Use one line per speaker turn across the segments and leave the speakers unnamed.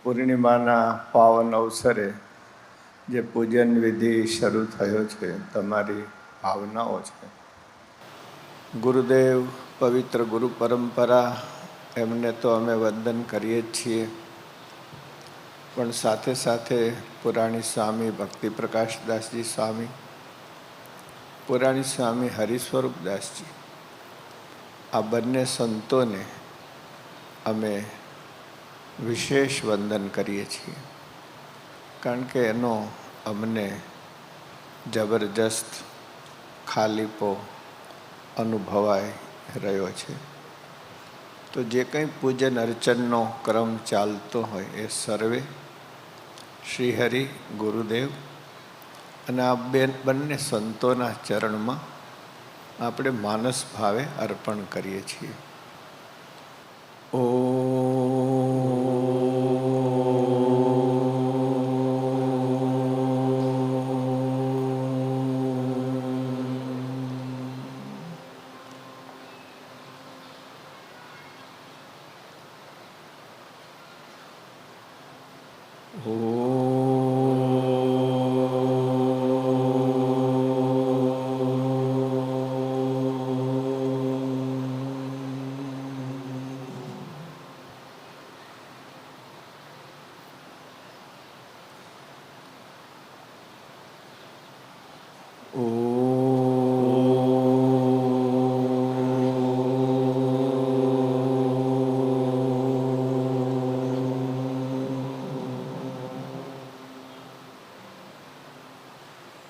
પૂર્ણિમાના પાવન અવસરે જે પૂજન વિધિ શરૂ થયો છે, તમારી ભાવનાઓ છે. ગુરુદેવ, પવિત્ર ગુરુ પરંપરા, એમને તો અમે વંદન કરીએ જ છીએ, પણ સાથે સાથે પુરાણી સ્વામી ભક્તિ પ્રકાશદાસજી સ્વામી, પુરાણી સ્વામી હરિસ્વરૂપદાસજી, આ બંને સંતોને અમે વિશેષ વંદન કરીએ છીએ, કારણ કે એનો અમને જબરજસ્ત ખાલીપો અનુભવાઈ રહ્યો છે. તો જે કંઈ પૂજન અર્ચનનો ક્રમ ચાલતો હોય એ સર્વે શ્રીહરિ ગુરુદેવ અને આ બંને સંતોના ચરણમાં આપણે માનસ ભાવે અર્પણ કરીએ છીએ.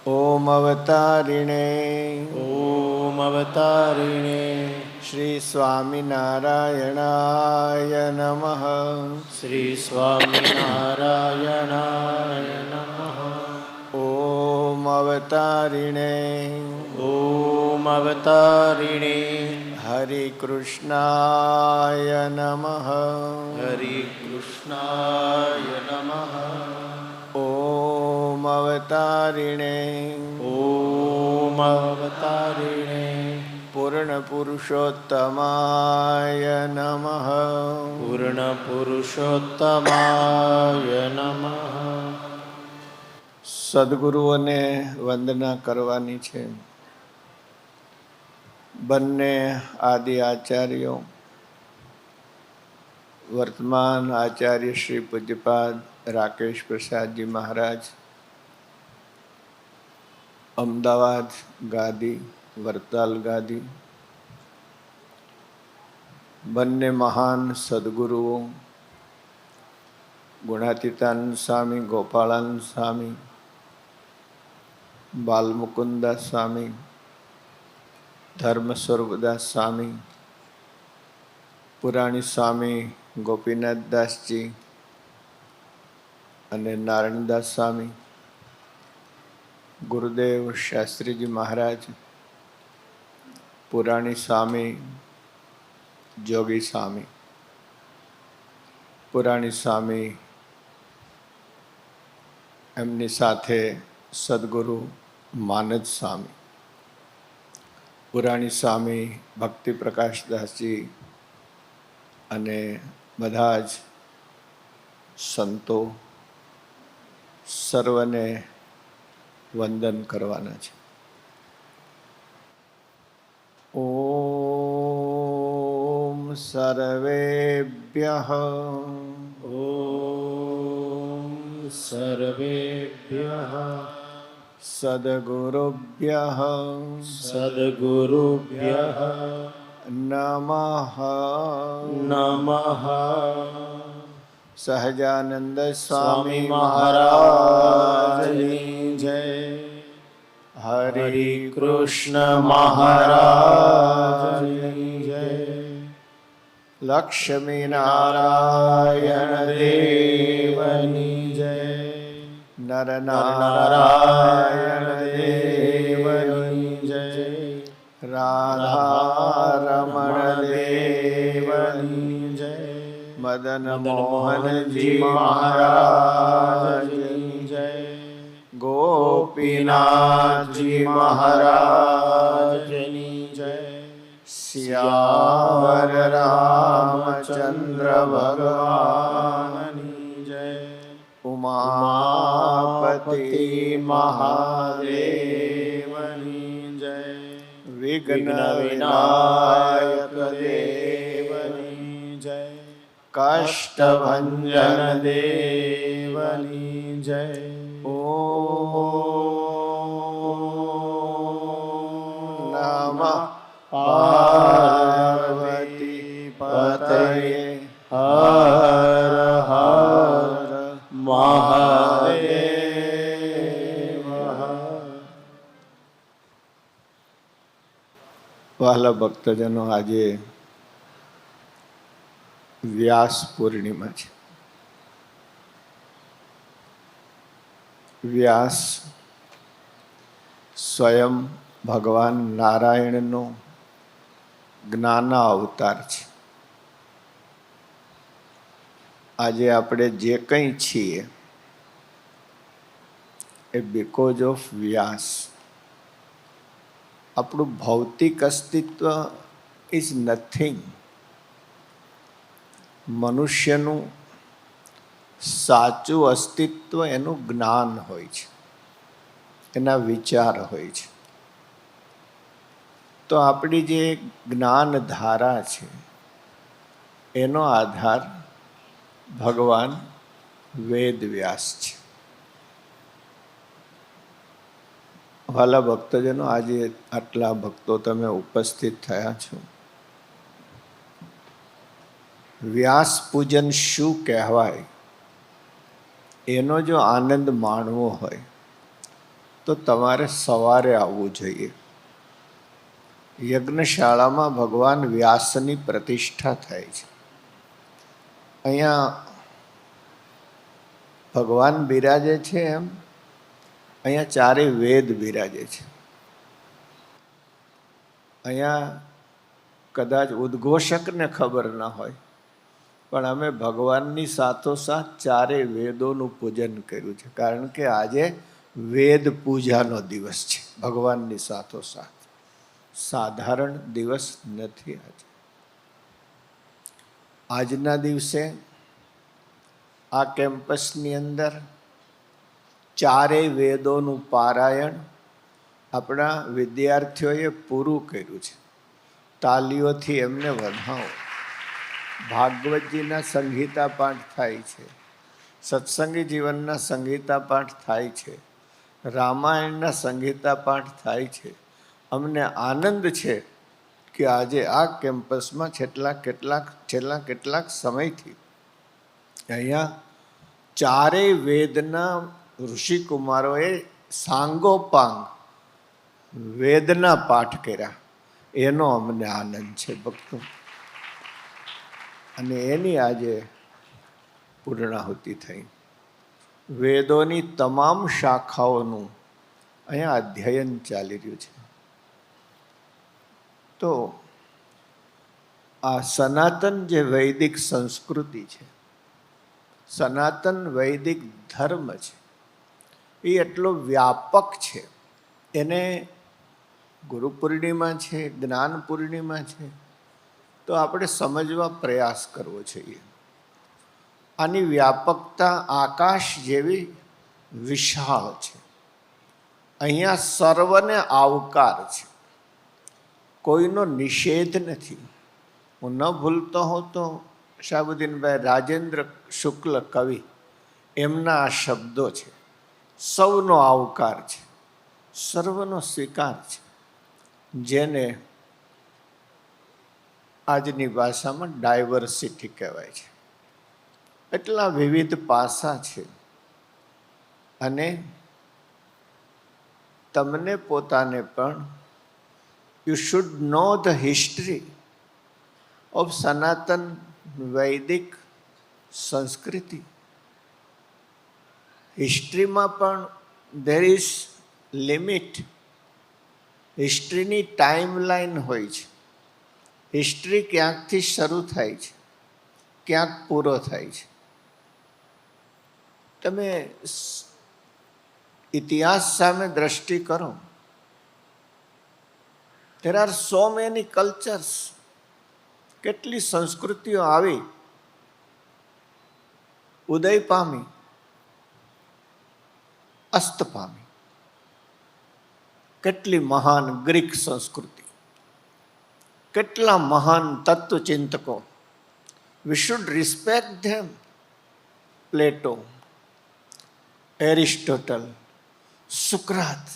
ઓમ અવતારિણે
ઓમ અવતારિણે
શ્રી સ્વામિનારાયણાય નમઃ.
શ્રી સ્વામિનારાયણાય નમઃ.
ઓમ અવતારિણે
ઓમ અવતારિણે
હરે કૃષ્ણાય નમઃ.
હરે કૃષ્ણાય નમઃ.
ઓમ અવતારિણે
ઓમ અવતારિણે
પૂર્ણ પુરુષોત્તમાય નમઃ.
પૂર્ણ પુરુષોત્તમાય નમઃ.
સદગુરુઓને વંદના કરવાની છે. બંને આદિ આચાર્યો, વર્તમાન આચાર્ય શ્રી પૂજ્યપાદ રાકેશ પ્રસાદજી મહારાજ, અમદાવાદ ગાદી, વરતાલ ગાદી, બંને મહાન સદગુરુઓ ગુણાતીતાનંદ સ્વામી, ગોપાળાનંદ સ્વામી, બાલમુકુદાસ સ્વામી, ધર્મ સ્વરૂપદાસ સ્વામી, પુરાણી સ્વામી ગોપીનાથદાસજી અને નારાયણદાસ સ્વામી, ગુરુદેવ શાસ્ત્રીજી મહારાજ, પુરાણી સ્વામી જોગી સ્વામી, પુરાણી સ્વામી, એમની સાથે સદગુરુ માનદ સ્વામી, પુરાણી સ્વામી ભક્તિ પ્રકાશદાસજી અને બધા જ સંતો, સર્વને વંદન કરવાના છે. ઓમ સર્વેભ્યઃ
ઓમ સર્વેભ્યઃ
સદ્ગુરુભ્યઃ
સદ્ગુરુભ્યઃ
નમઃ.
નમઃ.
સહજાનંદ
સ્વામી મહારાજની જય.
હરે
કૃષ્ણ મહારાજની જય.
લક્ષ્મી નારાયણ
દેવની જય.
નર નારાયણ
દેવની જય.
રાધા રમણ
દેવની જય.
મદન
મોહનજી મહારાજની જય. ગોપીનાથજી મહારાજની જય.
સિયાવર રામચંદ્ર ભગવાનની
જય. જય
ઉમાપતિ
મહાદેવની જય
વિઘ્ન
વિનાયક
વિનાયક દેવ
દેવની જય
કષ્ટભંજન
દેવની જય
નમઃ
પાર્વતી પતયે હર હર મહાદેવ
વહાલા ભક્તજનો, આજે વ્યાસ પૂર્ણિમા છે. વ્યાસ સ્વયં ભગવાન નારાયણનો જ્ઞાના અવતાર છે. આજે આપણે જે કંઈ છીએ એ બીકોઝ ઓફ વ્યાસ. આપણું ભૌતિક અસ્તિત્વ ઇઝ નથિંગ. મનુષ્યનું સાચું અસ્તિત્વ એનું જ્ઞાન હોય છે, એના વિચાર હોય છે. તો આપણી જે જ્ઞાન ધારા છે એનો આધાર ભગવાન વેદ વ્યાસ છે. વાલા ભક્તજનો, આજે આટલા ભક્તો તમે ઉપસ્થિત થયા છો. વ્યાસ પૂજન શું કહેવાય એનો જો આનંદ માણવો હોય તો તમારે સવારે આવવું જોઈએ. યજ્ઞશાળામાં ભગવાન વ્યાસની પ્રતિષ્ઠા થાય છે. અહીંયા ભગવાન બિરાજે છે એમ અહીંયા ચારે વેદ બિરાજે છે. અહીંયા કદાચ ઉદ્ઘોષકને ખબર ના હોય, પણ અમે ભગવાનની સાથોસાથ ચારે વેદોનું પૂજન કર્યું છે, કારણ કે આજે વેદ પૂજાનો દિવસ છે. ભગવાનની સાથોસાથ સાધારણ દિવસ નથી. આજના દિવસે આ કેમ્પસની અંદર ચારેય વેદોનું પારાયણ આપણા વિદ્યાર્થીઓએ પૂરું કર્યું છે. તાલીઓથી એમને વધાવો. ભાગવતજીના સંહિતા પાઠ થાય છે, સત્સંગી જીવનના સંહિતા પાઠ થાય છે, રામાયણના સંહિતા પાઠ થાય છે. અમને આનંદ છે કે આજે આ કેમ્પસમાં છેલ્લા કેટલાક સમયથી અહીંયા ચારેય વેદના ઋષિકુમારોએ સાંગોપાંગ વેદના પાઠ કર્યા. એનો અમને આનંદ છે ભક્તો. અને એની આજે પૂર્ણાહુતિ થઈ. વેદોની તમામ શાખાઓનું અહીંયા અધ્યયન ચાલી રહ્યું છે. તો આ સનાતન જે વૈદિક સંસ્કૃતિ છે, સનાતન વૈદિક ધર્મ છે, એ એટલો વ્યાપક છે. એને ગુરુ પૂર્ણિમા છે, જ્ઞાન પૂર્ણિમા છે, તો આપણે સમજવા પ્રયાસ કરવો જોઈએ. આની વ્યાપકતા આકાશ જેવી વિશાળ છે. અહીંયા સર્વને આવકાર છે, કોઈનો નિષેધ નથી. હું ન ભૂલતો હોઉં તો શાહબુદ્દીનભાઈ રાજેન્દ્ર શુક્લ કવિ, એમના આ શબ્દો છે. સૌનો આવકાર છે, સર્વનો સ્વીકાર છે, જેને આજની ભાષામાં ડાયવર્સિટી કહેવાય છે. એટલા વિવિધ પાસા છે. અને તમને પોતાને પણ you should no the history of સનાતન વૈદિક સંસ્કૃતિ. હિસ્ટ્રીમાં પણ દેર ઇઝ લિમિટ. હિસ્ટ્રીની ટાઈમલાઈન હોય છે. હિસ્ટ્રી ક્યાંકથી શરૂ થાય છે, ક્યાંક પૂરો થાય છે. તમે ઇતિહાસ સામે દ્રષ્ટિ કરો. There are so many cultures. કેટલી સંસ્કૃતિઓ આવી ઉદય પામી, અસ્ત પામી. કેટલી મહાન ગ્રીક સંસ્કૃતિ, કેટલા મહાન તત્વચિંતકો. વી શુડ રિસ્પેક્ટ ધેમ. પ્લેટો, એરિસ્ટોટલ, સુક્રાત,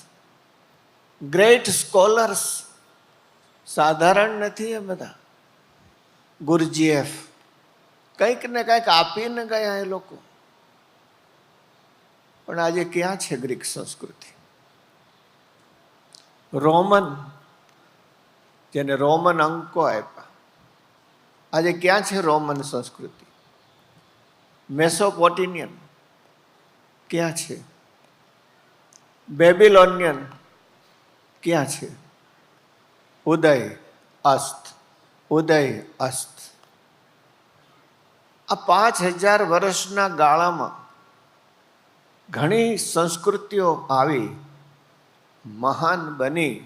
ગ્રેટ સ્કોલર્સ. સાધારણ નથી એ બધા. ગુરજીએફ, કંઈક ને કંઈક આપીને ગયા એ લોકો. પણ આજે ક્યાં છે ગ્રીક સંસ્કૃતિ? રોમન, જેને રોમન અંકો આપ્યા, આજે ક્યાં છે રોમન સંસ્કૃતિ? મેસોપોટેમિયન ક્યાં છે? બેબીલોનિયન ક્યાં છે? ઉદય અસ્ત, ઉદય અસ્ત. આ 5000 વર્ષના ગાળામાં ઘણી સંસ્કૃતિઓ આવી, મહાન બની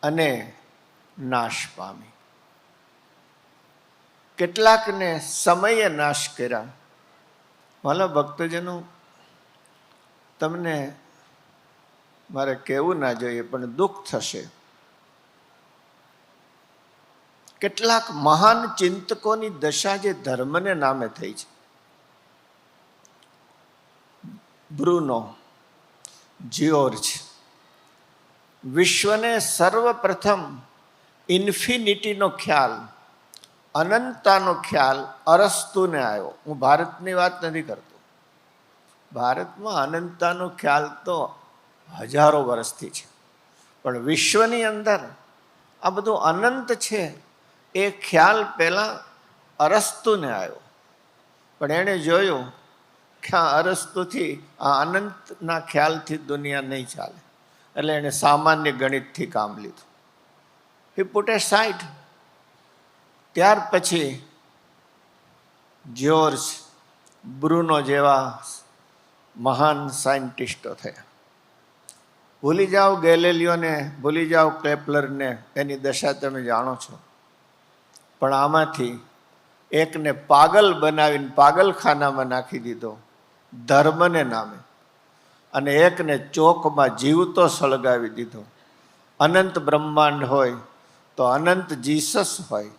અને નાશ પામી. કેટલાકને સમયે નાશ કર્યા. વાલા ભક્તજનો, તમને મારે કહેવું ના જોઈએ, પણ દુઃખ થશે. કેટલાક મહાન ચિંતકોની દશા જે ધર્મને નામે થઈ છે. બ્રુનો, જ્યોર્જ, વિશ્વને સર્વપ્રથમ ઇન્ફિનિટીનો ખ્યાલ, અનંતતાનો ખ્યાલ અરસ્તુને આવ્યો. હું ભારતની વાત નથી કરતો. ભારતમાં અનંતતાનો ખ્યાલ તો હજારો વર્ષથી છે, પણ વિશ્વની અંદર આ બધું અનંત છે એ ખ્યાલ પહેલાં અરસ્તુને આવ્યો. પણ એણે જોયું કે આ અરસ્તુથી, આ અનંતના ખ્યાલથી દુનિયા નહીં ચાલે. એટલે એણે સામાન્ય ગણિતથી કામ લીધું. હી પુટ એ સાઇડ. ત્યાર પછી જ્યોર્જ બ્રુનો જેવા મહાન સાયન્ટિસ્ટો થયા. ભૂલી જાઓ ગેલેલિયોને, ભૂલી જાઓ કેપ્લરને, એની દશા તમે જાણો છો. પણ આમાંથી એકને પાગલ બનાવીને પાગલખાનામાં નાખી દીધો ધર્મને નામે, અને એકને ચોકમાં જીવતો સળગાવી દીધો. અનંત બ્રહ્માંડ હોય તો અનંત જીસસ હોય.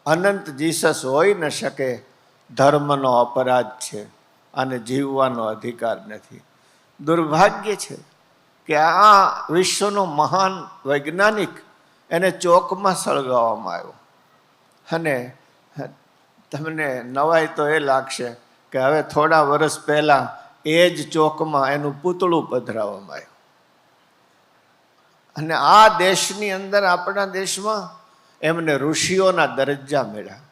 અનંત જીસસ હોઈ ન શકે. ધર્મનો અપરાધ છે અને જીવવાનો અધિકાર નથી. દુર્ભાગ્ય છે કે આ વિશ્વનો મહાન વૈજ્ઞાનિક, એને ચોકમાં સળગાવવામાં આવ્યો. અને તમને નવાઈ તો એ લાગશે કે હવે થોડા વર્ષ પહેલાં એ જ ચોકમાં એનું પૂતળું પધરાવવામાં આવ્યું. અને આ દેશની અંદર, આપણા દેશમાં એમને ઋષિઓના દરજ્જા મળ્યા.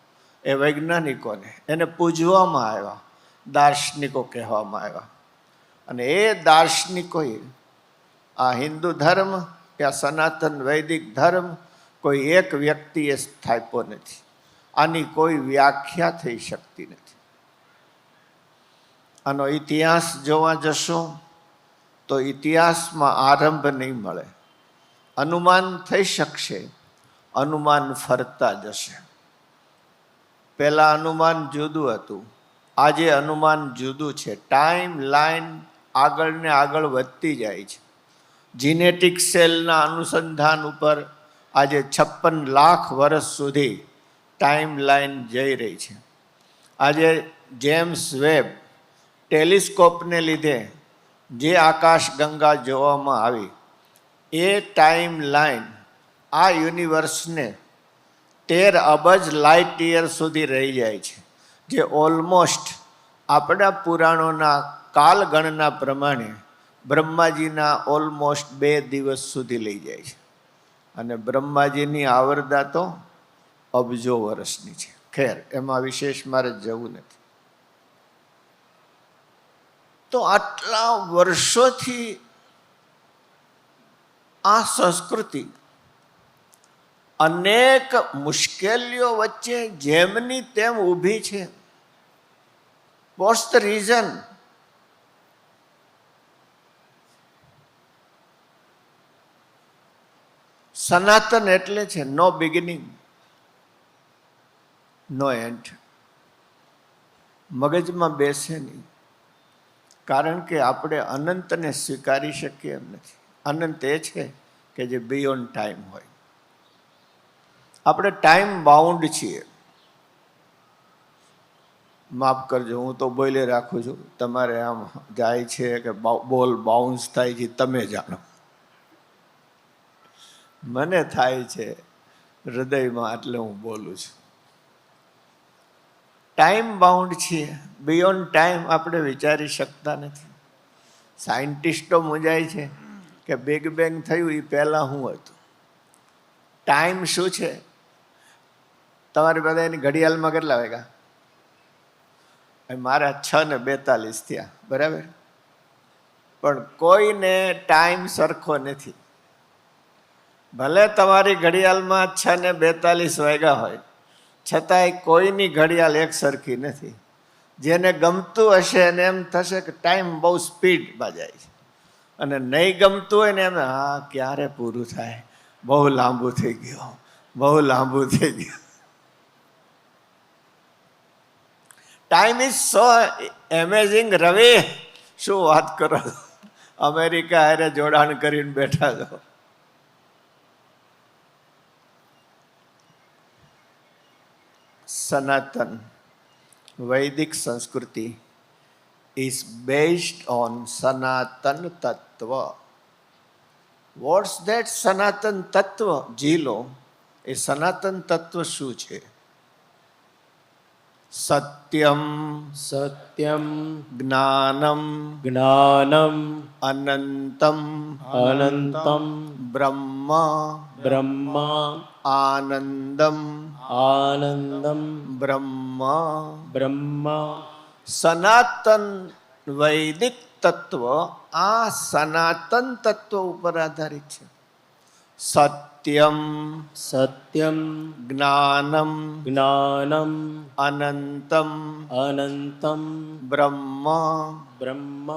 એ વૈજ્ઞાનિકોને એને પૂજવામાં આવ્યા, દાર્શનિકો કહેવામાં આવ્યા. અને એ દાર્શનિકોએ આ હિન્દુ ધર્મ કે આ સનાતન વૈદિક ધર્મ કોઈ એક વ્યક્તિએ સ્થાપ્યો નથી. આની કોઈ વ્યાખ્યા થઈ શકતી નથી. આનો ઇતિહાસ જોવા જશો તો ઇતિહાસમાં આરંભ નહીં મળે. અનુમાન થઈ શકશે, અનુમાન ફરતા જશે. પહેલાં અનુમાન જુદું હતું, આજે અનુમાન જુદું છે. ટાઈમ લાઈન આગળ ને આગળ વધતી જાય છે. જીનેટિક સેલના અનુસંધાન ઉપર આજે 56 લાખ વર્ષ સુધી ટાઈમ લાઈન જઈ રહી છે. આજે જેમ્સ વેબ ટેલિસ્કોપને લીધે જે આકાશગંગા જોવામાં આવી, એ ટાઈમ લાઈન આ યુનિવર્સને 13 અબજ લાઇટ યર સુધી રહી જાય છે, જે ઓલમોસ્ટ આપણા પુરાણોના કાલગણના પ્રમાણે બ્રહ્માજીના ઓલમોસ્ટ 2 દિવસ સુધી લઈ જાય છે. અને બ્રહ્માજીની આવરદા તો અબજો વર્ષની છે. ખેર, એમાં વિશેષ મારે જવું નથી. તો આટલા વર્ષોથી આ સંસ્કૃતિ અનેક મુશ્કેલીઓ વચ્ચે જેમની તેમ ઊભી છે. What's the reason? સનાતન એટલે છે નો બિગિનિંગ, નો એન્ડ. મગજમાં બેસે નહીં. કારણ કે આપણે અનંતને સ્વીકારી શકીએ એમ નથી. અનંત એ છે કે જે બિયોન્ડ ટાઈમ હોય. આપણે ટાઈમ બાઉન્ડ છીએ. માફ કરજો, હું તો બોલે રાખું છું, તમારે આમ જાય છે કે બોલ બાઉન્સ થાય છે તમે જાણો. મને થાય છે હૃદયમાં, એટલે હું બોલું છું. ટાઈમ બાઉન્ડ છીએ. બિયોન્ડ ટાઈમ આપણે વિચારી શકતા નથી. સાયન્ટિસ્ટો મૂંઝાય છે કે બિગ બેંગ થયું એ પહેલાં શું હતું. ટાઈમ શું છે? તમારી બધા એની ઘડિયાળમાં કેટલા વાગ્યા? મારા 6:42 થયા, બરાબર. પણ કોઈને ટાઈમ સરખો નથી. ભલે તમારી ઘડિયાળમાં 6:42 વાગ્યા હોય, છતાંય કોઈની ઘડિયાળ એક સરખી નથી. જેને ગમતું હશે એને એમ થશે કે ટાઈમ બહુ સ્પીડમાં જાય છે, અને નહીં ગમતું હોય ને એમ હા ક્યારે પૂરું થાય, બહુ લાંબુ થઈ ગયું, બહુ લાંબુ થઈ ગયું. Time is so amazing. Ravi, શું વાત કરો, અમેરિકા હારે જોડાણ કરીને બેઠા છો. સનાતન વૈદિક સંસ્કૃતિ is based on સનાતન તત્વ. વોટ્સ ધેટ સનાતન તત્વ? જીલો, એ સનાતન તત્વ શું છે? સત્યમ,
સત્યમ
જ્ઞાનમ,
જ્ઞાનમ
અનંતમ,
અનંતમ
બ્રહ્મ,
બ્રહ્મ
આનંદમ,
આનંદમ
બ્રહ્મ.
બ્રહ્મ.
સનાતન વૈદિક તત્વ આ સનાતન તત્વ ઉપર આધારિત છે. સત્યમ,
સત્યમ
જ્ઞાનમ,
જ્ઞાનમ
અનંતમ,
અનંતમ
બ્રહ્મ,
બ્રહ્મ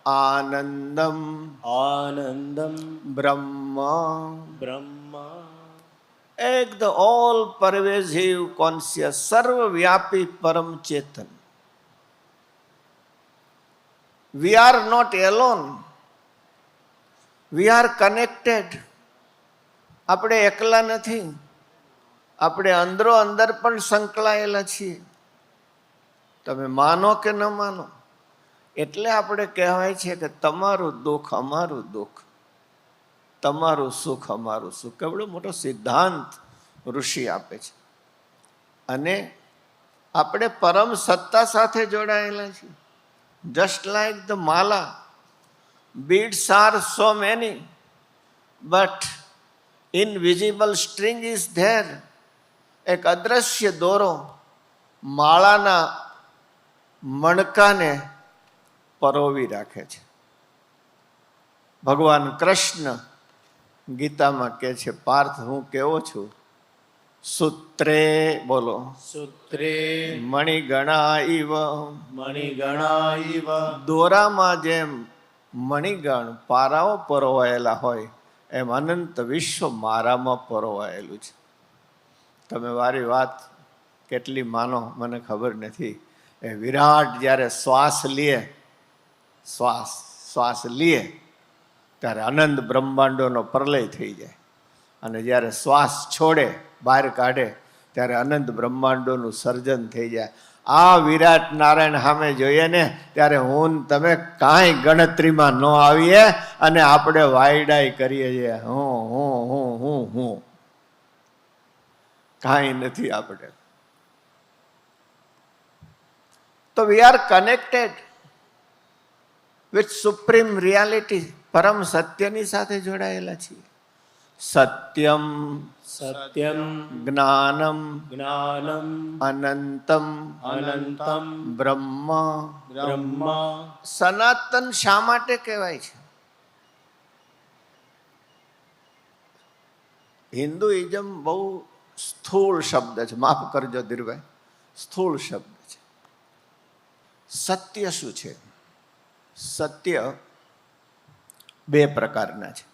આનંદમ,
આનંદમ
બ્રહ્મ.
બ્રહ્મ.
એક ધ ઓલ પરવેઝિવ કોન્શિયસ, સર્વવ્યાપી પરમ ચેતન. We are not alone, we are connected. આપણે એકલા નથી, આપણે અંદરો અંદર પણ સંકળાયેલા છીએ. તમે માનો કે ન માનો. એટલે આપણે કહેવાય છે કે તમારું દુઃખ અમારું દુઃખ, તમારું સુખ અમારું સુખ. કેવડો મોટો સિદ્ધાંત ઋષિ આપે છે. અને આપણે પરમ સત્તા સાથે જોડાયેલા છીએ. Just like the Mala, beads are so many, but invisible string is there. એક અદ્રશ્ય દોરો માળાના મણકાને પરોવી રાખે છે. ભગવાન કૃષ્ણ ગીતામાં કહે છે, પાર્થ હું કેવો છું? સૂત્રે, બોલો,
સૂત્રે
મણિગણા ઇવ.
મણિગણા ઇવ.
દોરામાં જેમ મણિગણ પારાઓ પરોવાયેલા હોય, એમ અનંત વિશ્વ મારામાં પરોવાયેલું છે. તમે મારી વાત કેટલી માનો મને ખબર નથી. એ વિરાટ જ્યારે શ્વાસ લે ત્યારે અનંત બ્રહ્માંડોનો પ્રલય થઈ જાય, અને જ્યારે શ્વાસ છોડે, બહાર કાઢે, ત્યારે અનંત બ્રહ્માંડોનું સર્જન થઈ જાય. આ વિરાટ નારાયણ સામે જોઈએ ને ત્યારે હું તમે કાંઈ ગણતરીમાં ન આવીએ, અને આપણે વાયડાઈ કરીએ છીએ હું કાંઈ નથી આપણે. તો we are connected with supreme reality. પરમ સત્યની સાથે જોડાયેલા છીએ. સત્યમ,
સત્યમ
જ્ઞાનમ,
જ્ઞાનમ
અનંતમ,
અનંતમ
બ્રહ્મ.
બ્રહ્મ.
સનાતન શા માટે કહેવાય છે? હિન્દુઇઝમ બહુ સ્થૂળ શબ્દ છે, માફ કરજો ધીરુભાઈ, સ્થૂળ શબ્દ છે. સત્ય શું છે? સત્ય બે પ્રકારના છે.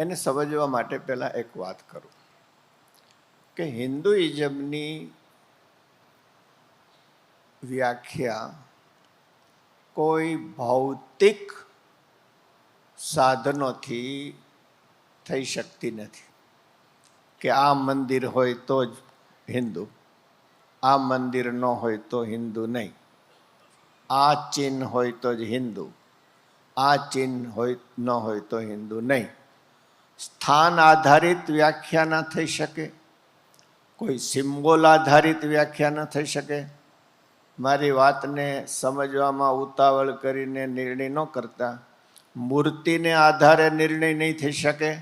એને સમજવા માટે પહેલાં એક વાત કરું કે હિન્દુઇઝમની વ્યાખ્યા કોઈ ભૌતિક સાધનોથી થઈ શકતી નથી કે આ મંદિર હોય તો જ હિન્દુ, આ મંદિર ન હોય તો હિન્દુ નહીં, આ ચિહ્ન હોય તો જ હિન્દુ, આ ચિહ્ન હોય ન હોય તો હિન્દુ નહીં. સ્થાન આધારિત વ્યાખ્યા ના થઈ શકે, કોઈ સિમ્બોલ આધારિત વ્યાખ્યા ન થઈ શકે. મારી વાતને સમજવામાં ઉતાવળ કરીને નિર્ણય ન કરતા, મૂર્તિને આધારે નિર્ણય નહીં થઈ શકે,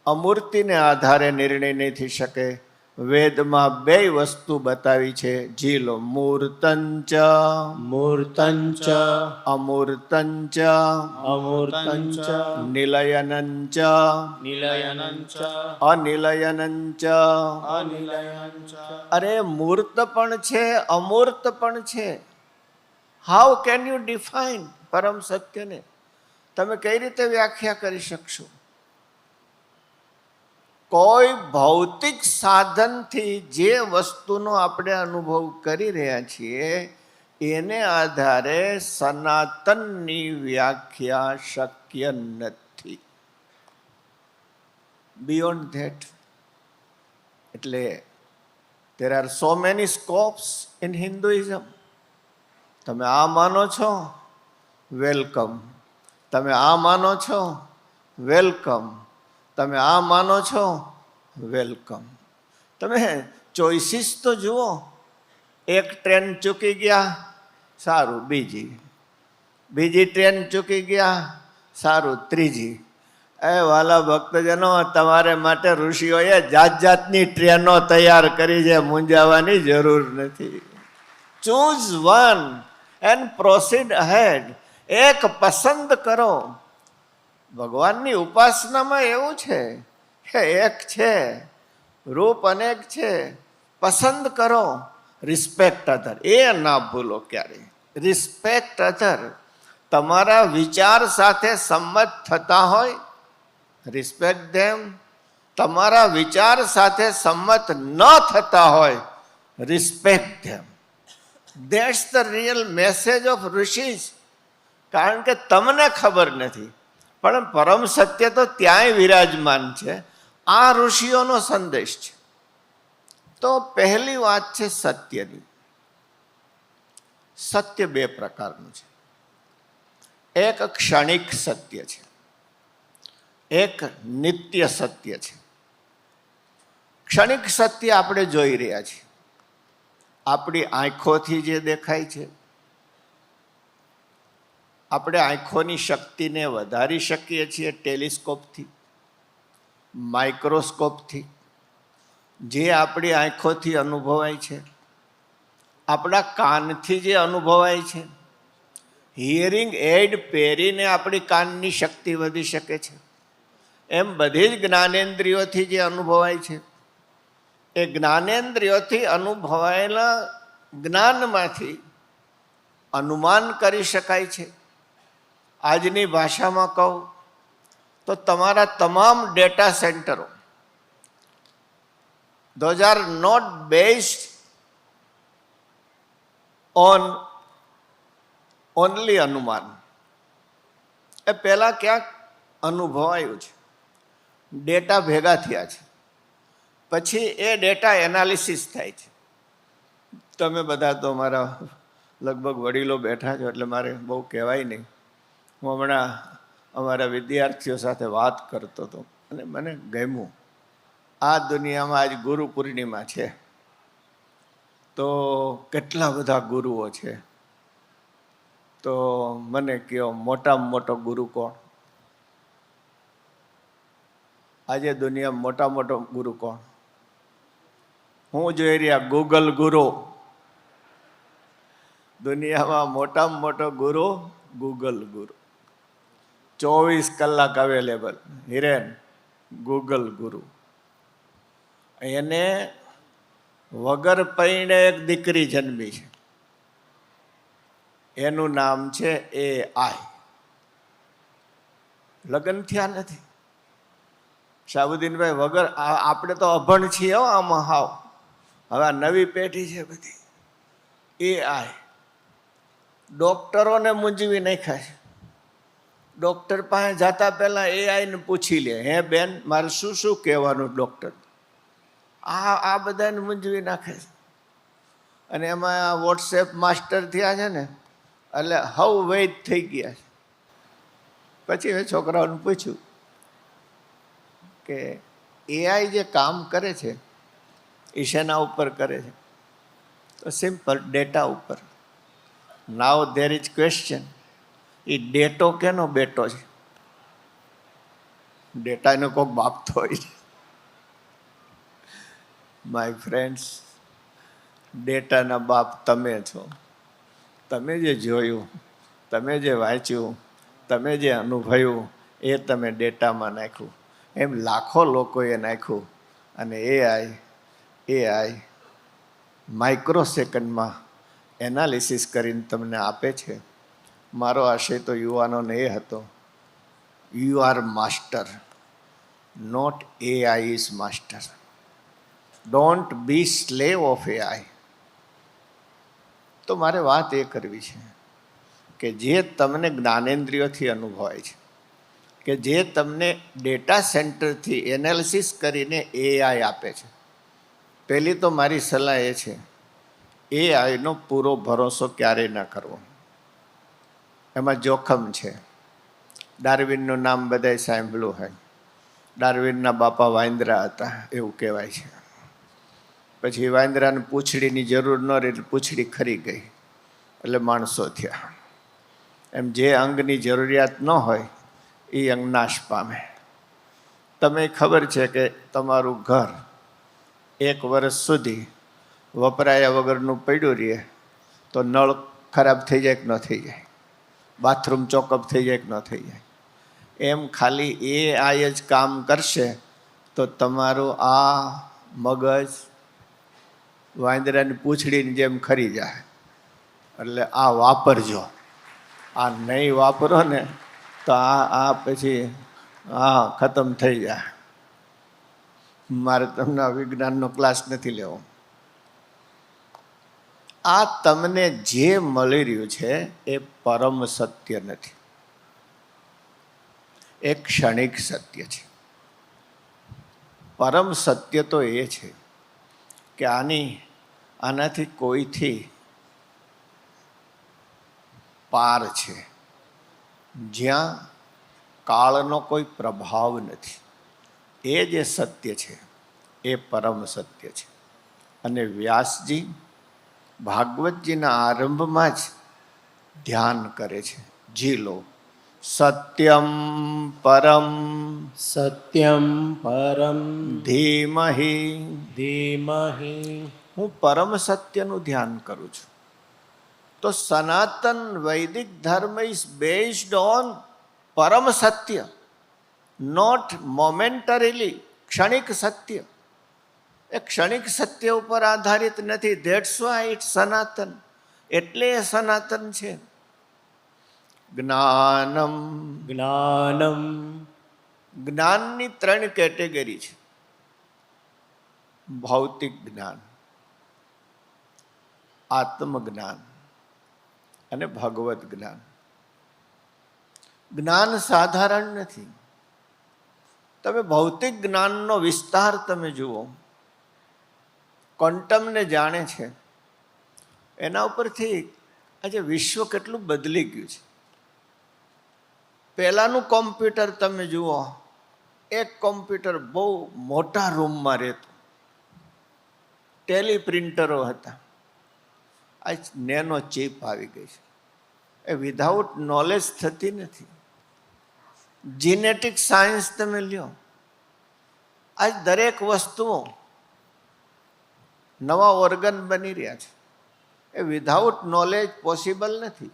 અમૂર્તિને આધારે નિર્ણય નહીં થઈ શકે. વેદમાં બે વસ્તુ બતાવી છે, ઝીલો, મૂર્તંચ
મૂર્તંચ
અમૂર્તંચ
અમૂર્તંચ
નિલયનંચ
નિલયનંચ
અનિલયનંચ.
અનિલયનંચ.
અરે મૂર્ત પણ છે, અમૂર્ત પણ છે. હાઉ કેન યુ ડિફાઇન પરમ સત્યને? તમે કઈ રીતે વ્યાખ્યા કરી શકશો? કોઈ ભૌતિક સાધનથી જે વસ્તુનો આપણે અનુભવ કરી રહ્યા છીએ એને આધારે સનાતનની વ્યાખ્યા શક્ય નથી. Beyond that. એટલે there are so many scopes in Hinduism. તમે આ માનો છો, વેલકમ. તમે આ માનો છો, વેલકમ. તમે આ માનો છો, વેલકમ. તમે ચોઇસીસ તો જુઓ. એક ટ્રેન ચૂકી ગયા, સારું બીજી, બીજી ટ્રેન ચૂકી ગયા, સારું ત્રીજી. એ વાલા ભક્તજનો, તમારે માટે ઋષિઓએ જાત જાતની ટ્રેનો તૈયાર કરી છે, મૂંઝાવાની જરૂર નથી. Choose one and proceed ahead. એક પસંદ કરો. ભગવાનની ઉપાસનામાં એવું છે કે એક છે, રૂપ અનેક છે. પસંદ કરો. રિસ્પેક્ટ અધર, એ ના ભૂલો ક્યારે. રિસ્પેક્ટ અધર. તમારા વિચાર સાથે સંમત થતા હોય, રિસ્પેક્ટ ધેમ. તમારા વિચાર સાથે સંમત ન થતા હોય, respect them. That's the real message of rishis. કારણ કે તમને ખબર નથી, પણ પરમ સત્ય તો ત્યાંય વિરાજમાન છે. આ ઋષિઓનો સંદેશ છે. તો પહેલી વાત છે સત્યની. સત્ય બે પ્રકારનું છે. એક ક્ષણિક સત્ય છે, એક નિત્ય સત્ય છે. ક્ષણિક સત્ય આપણે જોઈ રહ્યા છીએ. આપણી આંખોથી જે દેખાય છે, આપણે આંખોની શક્તિને વધારી શકીએ છીએ ટેલિસ્કોપથી, માઇક્રોસ્કોપથી. જે આપણી આંખોથી અનુભવાય છે, આપણા કાનથી જે અનુભવાય છે, હિયરિંગ એડ પહેરીને આપણી કાનની શક્તિ વધી શકે છે. એમ બધી જ જ્ઞાનેન્દ્રિયોથી જે અનુભવાય છે, એ જ્ઞાનેન્દ્રિયોથી અનુભવાયેલા જ્ઞાનમાંથી અનુમાન કરી શકાય છે. આજની ભાષામાં કહું તો તમારા તમામ ડેટા સેન્ટરો, those are not based on only અનુમાન. એ પહેલાં ક્યાંક અનુભવાયું છે, ડેટા ભેગા થયા છે, પછી એ ડેટા એનાલિસિસ થાય છે. તમે બધા તો મારા લગભગ વડીલો બેઠા છો એટલે મારે બહુ કહેવાય નહીં. હું હમણાં અમારા વિદ્યાર્થીઓ સાથે વાત કરતો હતો અને મને ગમ્યું. આ દુનિયામાં આજ ગુરુ પૂર્ણિમા છે, તો કેટલા બધા ગુરુઓ છે. તો મને કહો, મોટામાં મોટો ગુરુ કોણ? આજે દુનિયામાં મોટા મોટો ગુરુ કોણ? હું જોઈ રહ્યા ગૂગલ ગુરુ. દુનિયામાં મોટામાં મોટો ગુરુ ગૂગલ ગુરુ. 24 કલાક અવેલેબલ. હિરેન ગૂગલ ગુરુ. એને વગર પૈણે એક દીકરી જન્મી છે. એનું નામ છે AI. લગ્ન થયા નથી. શાહબુદ્દીનભાઈ, વગર આપણે તો અભણ છીએ આમાં. હાવ હવે આ નવી પેઢી છે બધી. AI ડૉક્ટરોને મૂંઝવી નાખ્યા છે. ડૉક્ટર પાસે જતા પહેલાં એઆઈને પૂછી લે, હે બેન મારે શું શું કહેવાનું ડૉક્ટર? આ બધાને મૂંઝવી નાખે છે. અને એમાં વોટ્સએપ માસ્ટર થયા છે ને, એટલે હવ વૈદ થઈ ગયા છે. પછી મેં છોકરાઓને પૂછ્યું કે એઆઈ જે કામ કરે છે એ શેના ઉપર કરે છે? તો સિમ્પલ, ડેટા ઉપર. નાવ ધેર ઇઝ ક્વેશ્ચન, એ ડેટો કેનો બેટો છે? ડેટાનો કોઈક બાપ તો હોય છે. માય ફ્રેન્ડ્સ, ડેટાના બાપ તમે છો. તમે જે જોયું, તમે જે વાંચ્યું, તમે જે અનુભવ્યું એ તમે ડેટામાં નાખ્યું. એમ લાખો લોકોએ નાખ્યું અને એઆઈ માઇક્રો સેકન્ડમાં એનાલિસિસ કરીને તમને આપે છે. મારો આશય તો યુવાનોને એ હતો, you are master, not AI is master. Don't be slave of AI. તો મારે વાત એ કરવી છે કે જે તમને જ્ઞાનેન્દ્રિયોથી અનુભવાય છે, કે જે તમને ડેટા સેન્ટરથી એનાલિસિસ કરીને એઆઈ આપે છે, પહેલી તો મારી સલાહ એ છે, એઆઈનો પૂરો ભરોસો ક્યારેય ન કરવો. એમાં જોખમ છે. ડાર્વિનનું નામ બધાએ સાંભળ્યું હોય. ડાર્વિનના બાપા વાંદરા હતા એવું કહેવાય છે. પછી વાંદરાને પૂંછડીની જરૂર ન રહી એટલે પૂંછડી ખરી ગઈ, એટલે માણસો થયા. એમ જે અંગની જરૂરિયાત ન હોય એ અંગ નાશ પામે. તમે ખબર છે કે તમારું ઘર 1 વર્ષ સુધી વપરાયા વગરનું પડ્યું રહે તો નળ ખરાબ થઈ જાય કે ન થઈ જાય? બાથરૂમ ચોકઅપ થઈ જાય કે ન થઈ જાય? એમ ખાલી એઆઈ જ કામ કરશે તો તમારું આ મગજ વાંદરાની પૂંછડીની જેમ ખરી જાય. એટલે આ વાપરજો. આ નહીં વાપરો ને તો આ પછી ખતમ થઈ જાય. મારે તમને વિજ્ઞાનનો ક્લાસ નથી લેવો. આ તમને જે મળી રહ્યું છે એ પરમ સત્ય નથી, એ ક્ષણિક સત્ય છે. પરમ સત્ય તો એ છે કે આનાથી કોઈથી પાર છે, જ્યાં કાળનો કોઈ પ્રભાવ નથી. એ જે સત્ય છે એ પરમ સત્ય છે. અને વ્યાસજી ભાગવતજીના આરંભમાં જ ધ્યાન કરે છે, જી લો, સત્યમ પરમ
સત્યમ પરમ
ધીમહિ.
ધીમહિ.
હું પરમ સત્યનું ધ્યાન કરું છું. તો સનાતન વૈદિક ધર્મ ઇઝ બેઝડ ઓન પરમ સત્ય, નોટ મોમેન્ટરીલી ક્ષણિક સત્ય. એ ક્ષણિક સત્ય ઉપર આધારિત નથી. ધેટ્સ વાય ઇટ સનાતન. એટલે એ સનાતન છે. જ્ઞાનમ.
જ્ઞાનમ.
જ્ઞાનની 3 કેટેગરી છે. ભૌતિક જ્ઞાન, આત્મજ્ઞાન અને ભગવત જ્ઞાન. જ્ઞાન સાધારણ નથી. તમે ભૌતિક જ્ઞાનનો વિસ્તાર તમે જુઓ. ક્વોન્ટમને જાણે છે, એના ઉપરથી આજે વિશ્વ કેટલું બદલી ગયું છે. પહેલાંનું કોમ્પ્યુટર તમે જુઓ, એક કોમ્પ્યુટર બહુ મોટા રૂમમાં રહેતું. ટેલિપ્રિન્ટરો હતા. આજ નેનો ચીપ આવી ગઈ છે. એ વિધાઉટ નોલેજ થતી નથી. જીનેટિક સાયન્સ તમે લ્યો, આજ દરેક વસ્તુઓ નવા ઓર્ગન બની રહ્યા છે. એ વિધાઉટ નોલેજ પોસિબલ નથી.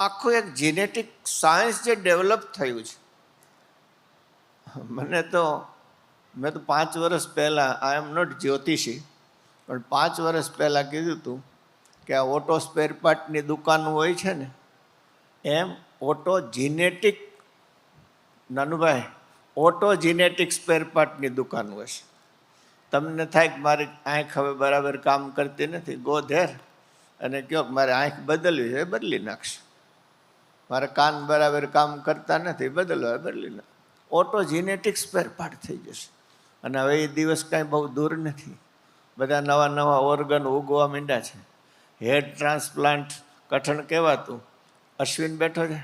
આખું એક જીનેટિક સાયન્સ જે ડેવલપ થયું છે. મેં તો 5 વર્ષ પહેલાં, આઈ એમ નોટ જ્યોતિષી, પણ 5 વર્ષ પહેલાં કીધું હતું કે આ ઓટો સ્પેર પાર્ટની દુકાન હોય છે ને, એમ auto genetic, Nanubhai, auto genetic spare પાર્ટની દુકાન હોય છે. તમને થાય કે મારી આંખ હવે બરાબર કામ કરતી નથી, ગો ધેર અને કહો કે મારે આંખ બદલવી છે, બદલી નાખશે. મારા કાન બરાબર કામ કરતા નથી, બદલવા બદલી નાખ. ઓટો જીનેટિક્સ ફેરફાર થઈ જશે. અને હવે એ દિવસ કાંઈ બહુ દૂર નથી. બધા નવા નવા ઓર્ગન ઉગવા માંડ્યા છે. હેડ ટ્રાન્સપ્લાન્ટ કઠણ કહેવાતું, અશ્વિન બેઠો છે,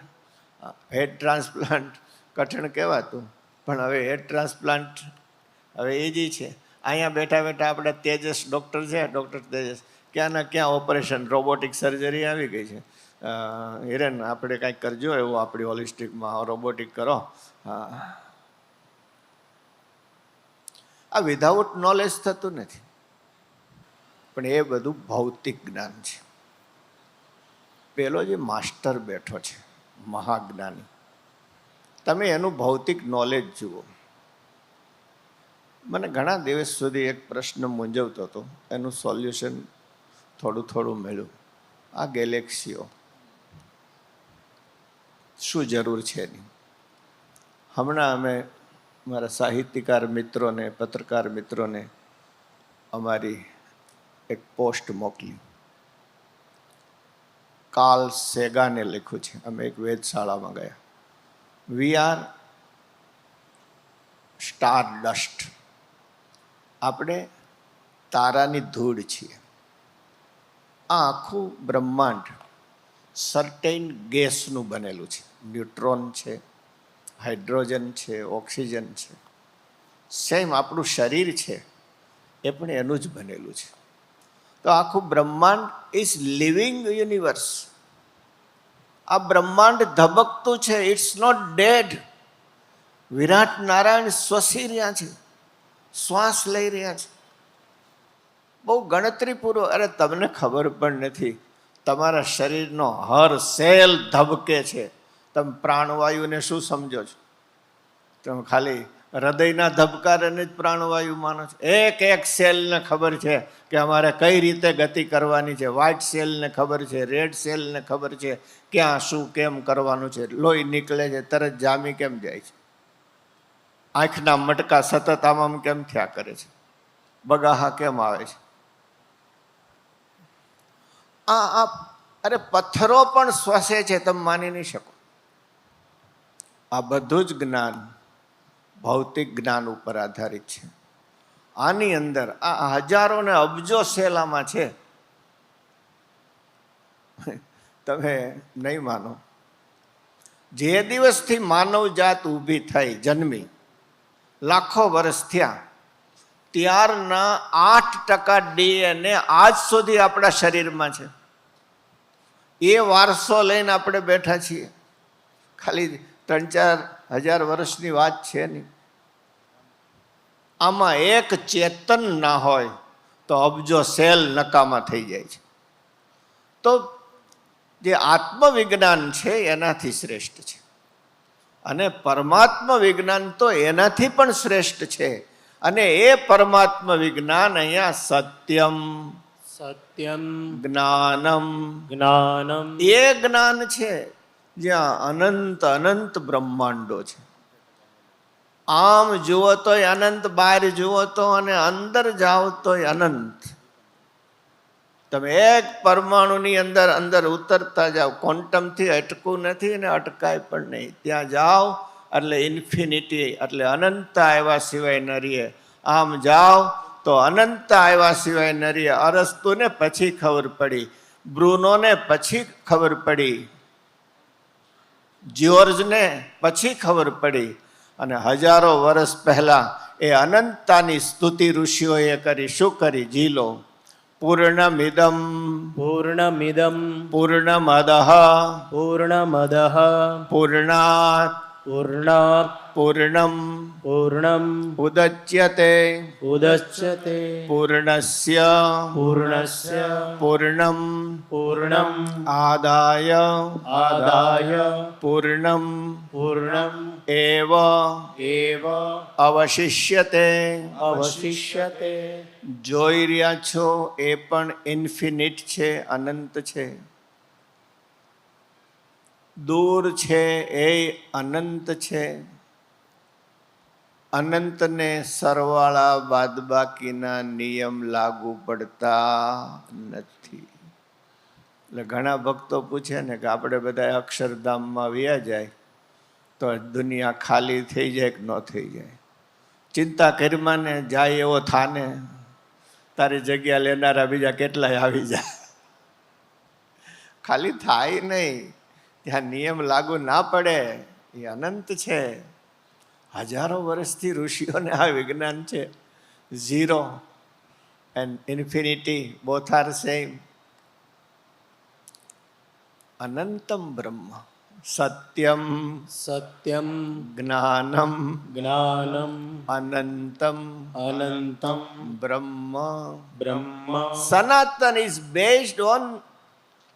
હેડ ટ્રાન્સપ્લાન્ટ કઠણ કહેવાતું, પણ હવે હેડ ટ્રાન્સપ્લાન્ટ હવે એ જ છે. અહીંયા બેઠા બેઠા આપણે તેજસ ડૉક્ટર છે, ડૉક્ટર તેજસ, ક્યાંના ક્યાં ઓપરેશન રોબોટિક સર્જરી આવી ગઈ છે. હિરેન આપણે કાંઈક કરજો એવું આપણી હોલિસ્ટિકમાં, રોબોટિક કરો. હા, આ વિધાઉટ નોલેજ થતું નથી, પણ એ બધું ભૌતિક જ્ઞાન છે. પેલો જે માસ્ટર બેઠો છે મહાજ્ઞાની, તમે એનું ભૌતિક નોલેજ જુઓ. મને ઘણા દિવસ સુધી એક પ્રશ્ન મૂંઝવતો હતો, એનું સોલ્યુશન થોડું થોડું મળ્યું. આ ગેલેક્સીઓ શું જરૂર છે એની? હમણાં અમે મારા સાહિત્યકાર મિત્રોને, પત્રકાર મિત્રોને અમારી એક પોસ્ટ મોકલી. કાર્લ સેગાને લખ્યું છે. અમે એક વેધશાળામાં ગયા. We are star dust. આપણે તારાની ધૂળ છીએ. આ આખું બ્રહ્માંડ સર્ટેન ગેસનું બનેલું છે. ન્યુટ્રોન છે, હાઇડ્રોજન છે, ઓક્સિજન છે. સેમ આપણું શરીર છે એ પણ એનું જ બનેલું છે. તો આખું બ્રહ્માંડ ઇઝ લિવિંગ યુનિવર્સ. આ બ્રહ્માંડ ધબકતું છે, ઇટ્સ નોટ ડેડ. વિરાટ નારાયણ શ્વસી રહ્યા છે, શ્વાસ લઈ રહ્યા છે, બહુ ગણતરીપૂર્વક. અરે તમને ખબર પણ નથી, તમારા શરીરનો હર સેલ ધબકે છે. તમે પ્રાણવાયુને શું સમજો છો? તમે ખાલી હૃદયના ધબકારને જ પ્રાણવાયુ માનો છો? એક એક સેલને ખબર છે કે અમારે કઈ રીતે ગતિ કરવાની છે. વ્હાઇટ સેલને ખબર છે, રેડ સેલને ખબર છે ક્યાં શું કેમ કરવાનું છે. લોહી નીકળે છે તરત જામી કેમ જાય છે? આંખના મટકા સતત આમ કેમ થયા કરે છે? બગાહા કેમ આવે છે? અરે પથ્થરો પણ શ્વસે છે, તમે માની નહીં શકો. આ બધું જ જ્ઞાન ભૌતિક જ્ઞાન ઉપર આધારિત છે. આની અંદર આ હજારો ને અબજો સેલામાં છે. તમે નહીં માનો, જે દિવસથી માનવ જાત ઊભી થઈ, જન્મી, લાખો વર્ષ થયા, ત્યારના 8% DNA આજ સુધી આપણા શરીરમાં છે. એ વારસો લઈને આપણે બેઠા છીએ. ખાલી 3-4 હજાર વર્ષની વાત છે નહીં. આમાં એક ચેતન ના હોય તો અબજો સેલ નકામા થઈ જાય છે. તો જે આત્મવિજ્ઞાન છે એનાથી શ્રેષ્ઠ છે, અને પરમાત્મા વિજ્ઞાન તો એનાથી પણ શ્રેષ્ઠ છે. અને એ પરમાત્મા વિજ્ઞાન અહીંયા સત્યમ,
સત્યમ
જ્ઞાનમ,
જ્ઞાનમ
એ જ્ઞાન છે જ્યાં અનંત અનંત બ્રહ્માંડો છે. આમ જુઓ તોય અનંત, બહાર જુઓ તો અને અંદર જાઓ તોય અનંત. તમે એક પરમાણુની અંદર અંદર ઉતરતા જાઓ. ક્વોન્ટમથી અટકવું નથી ને અટકાય પણ નહીં. ત્યાં જાઓ એટલે ઇન્ફિનિટી, એટલે અનંત આવ્યા સિવાય ન રહીએ. આમ જાઓ તો અનંત આવ્યા સિવાય ન રહીએ. અરસ્તુને પછી ખબર પડી, બ્રુનોને પછી ખબર પડી, જ્યોર્જને પછી ખબર પડી. અને હજારો વર્ષ પહેલા એ અનંતતાની સ્તુતિ ઋષિઓએ કરી. શું કરી? જીલો. પૂર્ણમિદમ
પૂર્ણમિદમ
પૂર્ણમદઃ
પૂર્ણમદઃ
પૂર્ણાત
પૂર્ણાત
પૂર્ણમ
પૂર્ણમ
ઉદચ્યતે
ઉદચ્યતે
પૂર્ણસ્ય
પૂર્ણસ્ય
પૂર્ણમ
પૂર્ણમ
આદાય
આદાય
પૂર્ણમ
પૂર્ણમ
એવ
એવ
અવશિષ્યતે.
અવશિષ્યતે.
જોઈ રહ્યા છો એ પણ ઇન્ફિનિટ છે, અનંત છે. દૂર છે એ અનંત છે. અનંતને સરવાળા બાદબાકીના નિયમ લાગુ પડતા નથી. એટલે ઘણા ભક્તો પૂછે ને કે આપણે બધા અક્ષરધામમાં વ્યા જાય તો દુનિયા ખાલી થઈ જાય કે ન થઈ જાય. ચિંતા કરીમાં ને જાય એવો થાને, તારી જગ્યા લેનારા બીજા કેટલાય આવી જાય. ખાલી થાય નહીં, ત્યાં નિયમ લાગુ ના પડે. એ અનંત છે. હજારો વર્ષથી ઋષિઓને આ વિજ્ઞાન છે. Zero and infinity both are same. અનંતમ બ્રહ્મ સત્યમ
સત્યમ
જ્ઞાનમ
જ્ઞાનમ
અનંતમ
અનંતમ
બ્રહ્મ.
બ્રહ્મ
સનાતન is based on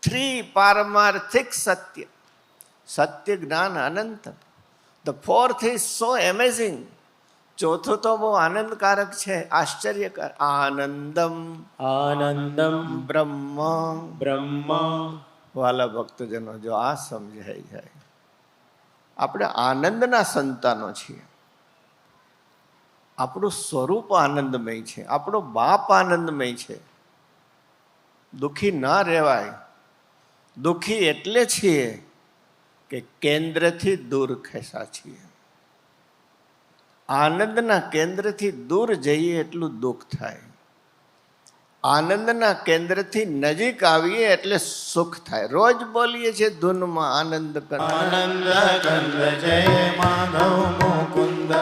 three પારમાર્થિક સત્ય. સત્ય, જ્ઞાન, અનંત. The fourth is so amazing. ચોથું તો બહુ આનંદકારક છે, આશ્ચર્યકાર. આનંદમ
આનંદમ
બ્રહ્મ.
બ્રહ્મ
વાલા ભક્તજનો, જો આ સમજાઈ જાય, આપણે આનંદના સંતાનો છીએ. આપણું સ્વરૂપ આનંદમય છે, આપણો બાપ આનંદમય છે. દુઃખી ન રહેવાય. દુઃખી એટલે છીએ કે કેન્દ્રથી દૂર ખેંચા છીએ. આનંદના કેન્દ્રથી દૂર જઈએ એટલું દુઃખ થાય. આનંદના કેન્દ્રથી નજીક આવીએ એટલે સુખ થાય. રોજ બોલીએ છીએ ધૂનમાં આનંદ
આનંદ કંદ જય માધવ મુકુંદ.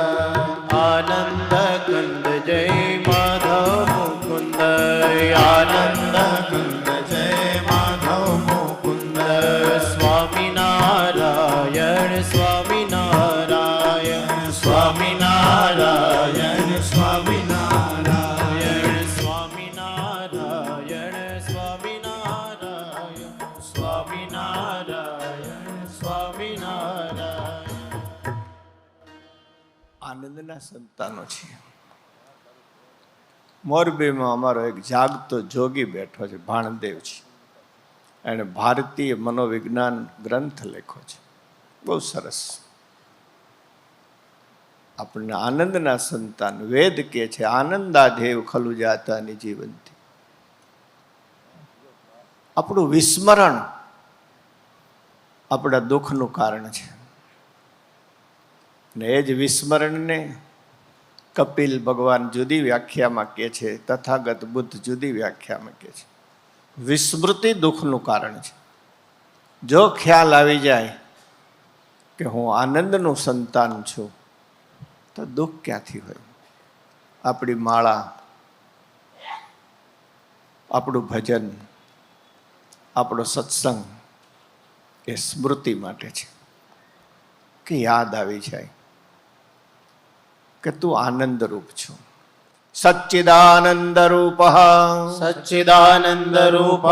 આનંદ કંદ જય માધવ મુકુંદ. આનંદ કંદ જય માધવ મુકુંદ. સ્વામિનારાયણ સ્વામિનારાયણ સ્વામિનારાયણ સ્વામિનારાયણ સ્વામિનારાયણ સ્વામિનારાયણ સ્વામિનારાયણ સ્વામિનારાયણ.
આનંદના સંતાનો છીએ. મોરબીમાં અમારો એક જાગતો જોગી બેઠો છે, ભાણદેવજી. એણે ભારતીય મનોવિજ્ઞાન ગ્રંથ લખ્યો છે, બહુ સરસ. આપણને આનંદના સંતાન વેદ કહે છે. આનંદાધેવ ખલુ જાતાની જીવંતી. આપણું વિસ્મરણ આપણા દુઃખનું કારણ છે. ને એ જ વિસ્મરણને કપિલ ભગવાન જુદી વ્યાખ્યામાં કહે છે, તથાગત બુદ્ધ જુદી વ્યાખ્યામાં કહે છે. વિસ્મૃતિ દુઃખનું કારણ છે. જો ખ્યાલ આવી જાય કે હું આનંદનું સંતાન છું તો દુઃખ ક્યાંથી હોય? આપણી માળા, આપણું ભજન, આપણો સત્સંગ એ સ્મૃતિ માટે છે, કે યાદ આવી જાય કે તું આનંદ રૂપ છું. સચ્ચિદાનંદ રૂપ
સચ્ચિદાનંદ રૂપ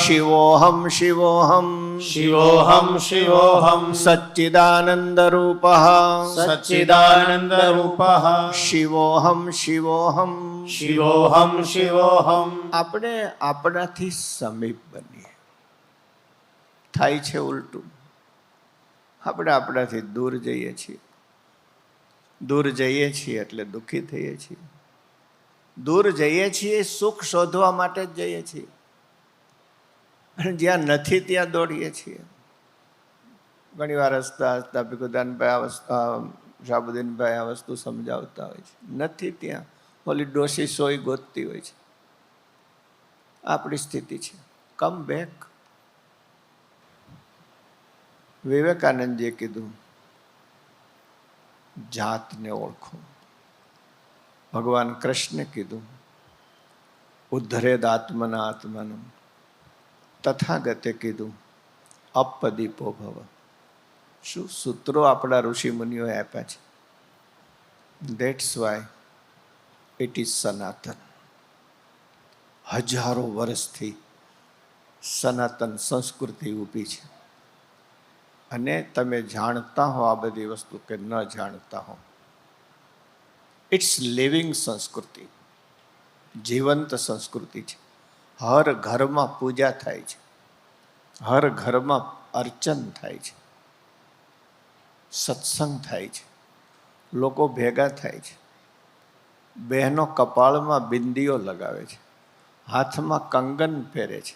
શિવોહમ શિવોહમ
શિવોહમ શિવોહમ
સચ્ચિદાનંદ રૂપ
સચ્ચિદાનંદ રૂપ
શિવોહમ શિવોહમ.
શિવોહમ શિવોહમ.
આપણે આપણાથી સમીપ બનીએ. થાય છે ઉલટું. આપણે આપણાથી દૂર જઈએ છીએ. દૂર જઈએ છીએ એટલે દુઃખી થઈએ છીએ. દૂર જઈએ છીએ સુખ શોધવા માટે જ જઈએ છીએ, અને જ્યાં નથી ત્યાં દોડીએ છીએ. ઘણી વાર હસતા હસતા ભીખુદાનભાઈ શાહબુદ્દીનભાઈ આ વસ્તુ સમજાવતા હોય છે. નથી ત્યાં ઓલી ડોશી સોય ગોતતી હોય છે. આપણી સ્થિતિ છે. Come back. વિવેકાનંદજીએ કીધું, જાતને ઓળખો. ભગવાન કૃષ્ણે કીધું, ઉદ્ધરેદ આત્મના આત્માનમ. તથાગતે કીધું, અપદીપો ભવ. શું સૂત્રો આપણા ઋષિ મુનિઓએ આપ્યા છે. ધેટ્સ વાય ઇટ ઇઝ સનાતન. હજારો વર્ષથી સનાતન સંસ્કૃતિ ઊભી છે. અને તમે જાણતા હો આ બધી વસ્તુ કે ન જાણતા હો, ઇટ્સ લિવિંગ સંસ્કૃતિ, જીવંત સંસ્કૃતિ છે. હર ઘરમાં પૂજા થાય છે, હર ઘરમાં અર્ચન થાય છે, સત્સંગ થાય છે, લોકો ભેગા થાય છે, બહેનો કપાળમાં બિંદીઓ લગાવે છે, હાથમાં કંગન પહેરે છે,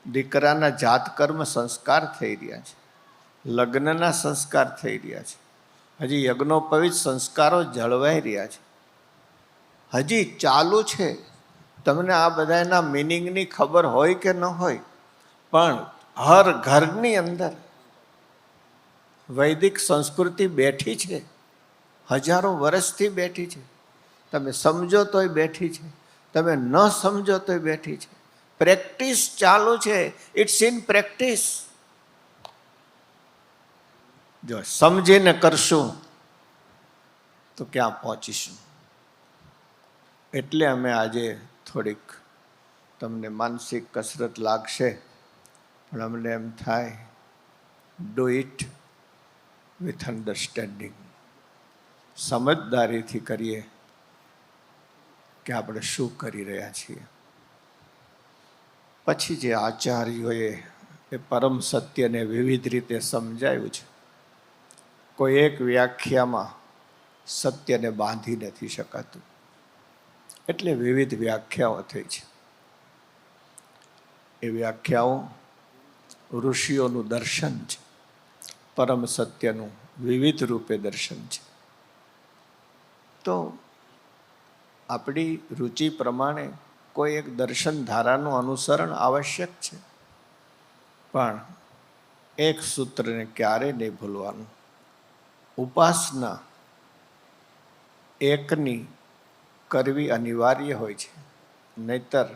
દીકરાના જાતકર્મ સંસ્કાર થઈ રહ્યા છે, લગ્નના સંસ્કાર થઈ રહ્યા છે, હજી યજ્ઞોપવિત સંસ્કારો જળવાઈ રહ્યા છે, હજી ચાલુ છે. તમને આ બધાના મિનિંગની ખબર હોય કે ન હોય, પણ હર ઘરની અંદર વૈદિક સંસ્કૃતિ બેઠી છે, હજારો વર્ષથી બેઠી છે. તમે સમજો તોય બેઠી છે, તમે ન સમજો તોય બેઠી છે. પ્રેક્ટિસ ચાલુ છે. It's in practice. જો સમજીને કરશું તો ક્યાં પહોંચીશું. એટલે અમે આજે થોડીક તમને માનસિક કસરત લાગશે, પણ અમને એમ થાય ડુ ઇટ વિથ અન્ડરસ્ટેન્ડિંગ. સમજદારીથી કરીએ કે આપણે શું કરી રહ્યા છીએ. પછી જે આચાર્યોએ એ પરમ સત્યને વિવિધ રીતે સમજાયું છે, કોઈ એક વ્યાખ્યામાં સત્યને બાંધી નથી શકાતું, એટલે વિવિધ વ્યાખ્યાઓ થઈ છે. એ વ્યાખ્યાઓ ઋષિઓનું દર્શન છે, પરમ સત્યનું વિવિધ રૂપે દર્શન છે. તો આપણી રુચિ પ્રમાણે કોઈ એક દર્શન ધારાનું અનુસરણ આવશ્યક છે, પણ એક સૂત્રને ક્યારેય નહીં ભૂલવાનું. ઉપાસના એકની કરવી અનિવાર્ય હોય છે, નહીતર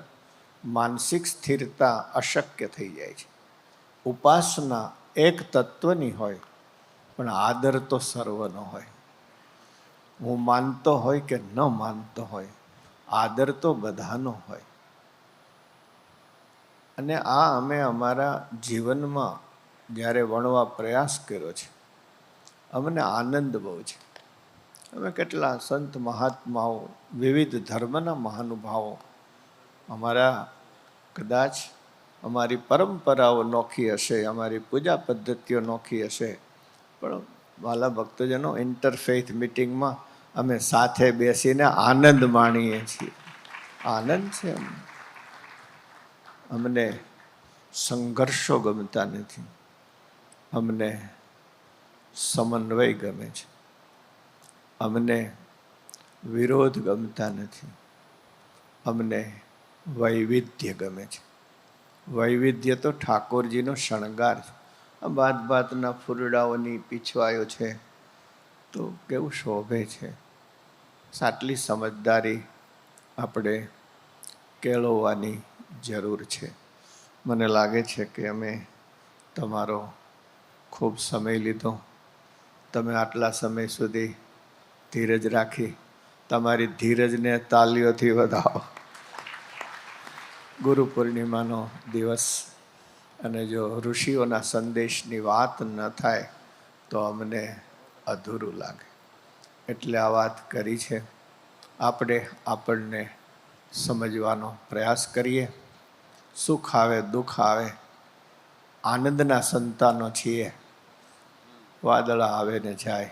માનસિક સ્થિરતા અશક્ય થઈ જાય છે. ઉપાસના એક તત્વની હોય, પણ આદર તો સર્વનો હોય. હું માનતો હોય કે ન માનતો હોય, આદર તો બધાનો હોય. અને આ અમે અમારા જીવનમાં જ્યારે વણવા પ્રયાસ કર્યો છે, અમને આનંદ બહુ છે. અમે કેટલા સંત મહાત્માઓ, વિવિધ ધર્મના મહાનુભાવો, અમારા કદાચ અમારી પરંપરાઓ નોખી હશે, અમારી પૂજા પદ્ધતિઓ નોખી હશે, પણ વાલા ભક્તજનો, ઇન્ટરફેથ મિટિંગમાં અમે સાથે બેસીને આનંદ માણીએ છીએ. આનંદ છે અમને. અમને સંઘર્ષો ગમતા નથી, અમને સમન્વય ગમે છે, અમને વિરોધ ગમતા નથી, અમને વૈવિધ્ય ગમે છે. વૈવિધ્ય તો ઠાકોરજીનો શણગાર છે. આ બાતના ફૂલડાઓની પીછવાયો છે તો કેવું શોભે છે. આટલી સમજદારી આપણે કેળવવાની જરૂર છે. મને લાગે છે કે અમે તમારો ખૂબ સમય લીધો. તમે આટલા સમય સુધી ધીરજ રાખી, તમારી ધીરજને તાલીઓથી વધાવો. ગુરુ પૂર્ણિમાનો દિવસ, અને જો ઋષિઓના સંદેશની વાત ન થાય તો અમને અધૂરું લાગે. એટલે આ વાત કરી છે. આપણે આપણને સમજવાનો પ્રયાસ કરીએ. સુખ આવે દુઃખ આવે, આનંદના સંતાનો છીએ. વાદળા આવે ને જાય,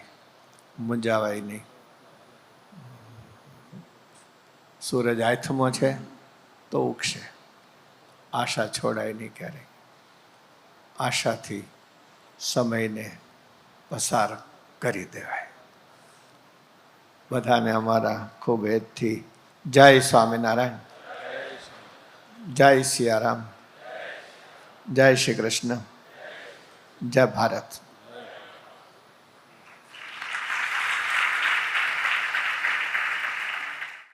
મૂંઝાવાય નહીં. સૂરજ આથમો છે તો ઉગશે, આશા છોડાય નહીં ક્યારેય. આશાથી સમયને પસાર કરી દેવાય. બધાને અમારા ખૂબ હેતથી જય સ્વામિનારાયણ, જય સિયારામ, જય શ્રી કૃષ્ણ, જય ભારત.